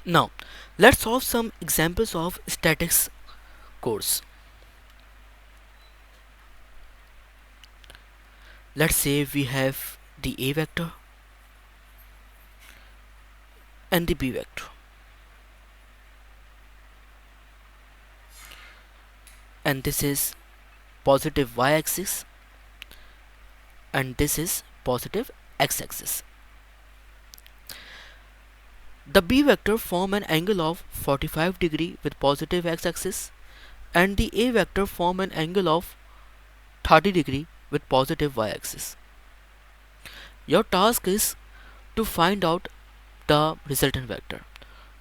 Now let's solve some examples of statics course. Let's say we have the A vector and the B vector, and this is positive y-axis and this is positive x-axis. The B vector form an angle of 45 degree with positive x-axis and the A vector form an angle of 30 degree with positive y-axis. Your task is to find out the resultant vector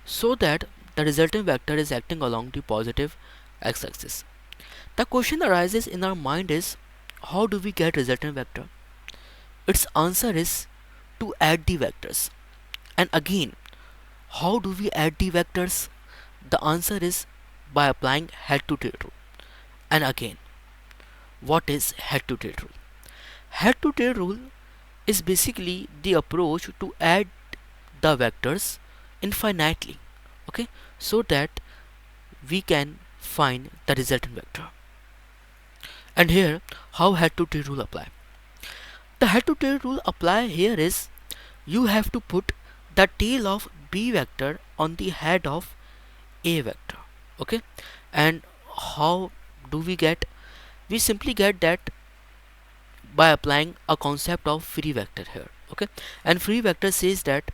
so that the resultant vector is acting along the positive x-axis. The question arises in our mind is, how do we get resultant vector? Its answer is to add the vectors. And again, how do we add the vectors? The answer is by applying head to tail rule. And again, what is head to tail rule? Head to tail rule is basically the approach to add the vectors infinitely, okay, so that we can find the resultant vector. And here, how head to tail rule apply? The head to tail rule apply here is, you have to put the tail of B vector on the head of A vector, okay. And how do we get? We simply get that by applying a concept of free vector here, okay. And free vector says that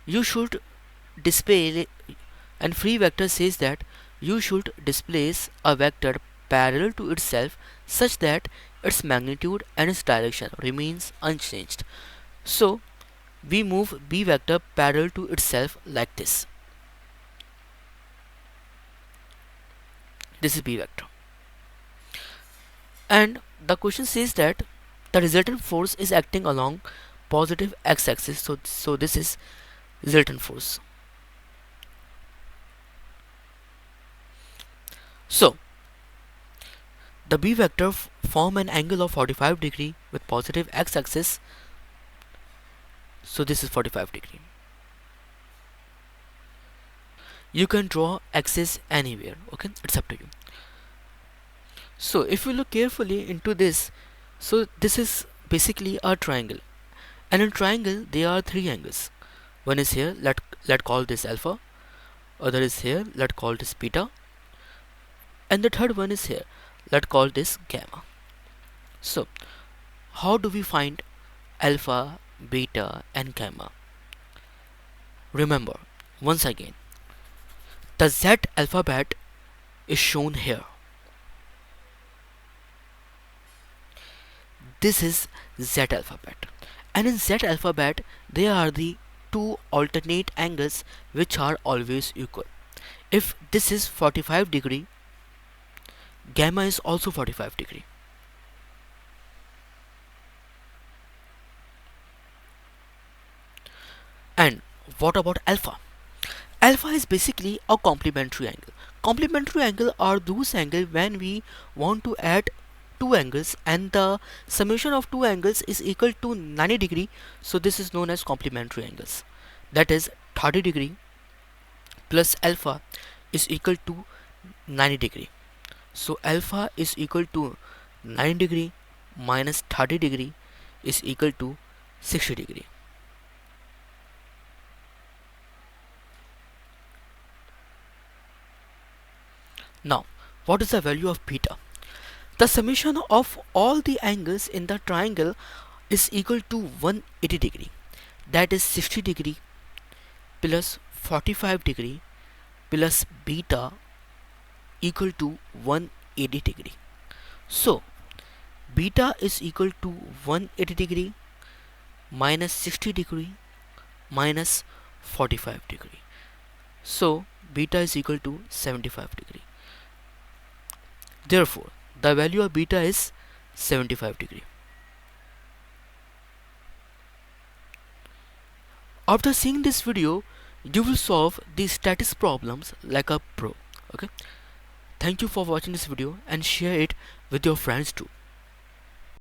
you should display and free vector says that you should displace a vector parallel to itself such that its magnitude and its direction remains unchanged. So we move B vector parallel to itself like this. This is B vector. And the question says that the resultant force is acting along positive x-axis, so this is resultant force. So the B vector form an angle of 45 degree with positive x-axis, so this is 45 degree. You can draw axis anywhere, okay, it's up to you. So if you look carefully into this, so this is basically a triangle, and in triangle there are three angles. One is here, let call this alpha, other is here, let call this beta, and the third one is here, let call this gamma. So how do we find alpha, beta and gamma? Remember once again, the Z alphabet is shown here. This is Z alphabet, and in Z alphabet there are the two alternate angles which are always equal. If this is 45 degree, gamma is also 45 degree. And what about alpha? Alpha is basically a complementary angle. Complementary angle are those angles when we want to add two angles and the summation of two angles is equal to 90 degree, so this is known as complementary angles. That is 30 degree plus alpha is equal to 90 degree. So alpha is equal to 9 degree minus 30 degree is equal to 60 degree. Now, what is the value of beta? The summation of all the angles in the triangle is equal to 180 degree. That is 60 degree plus 45 degree plus beta equal to 180 degree. So beta is equal to 180 degree minus 60 degree minus 45 degree. So beta is equal to 75 degree. Therefore, the value of beta is 75 degree. After seeing this video, you will solve the statics problems like a pro. Okay. Thank you for watching this video and share it with your friends too.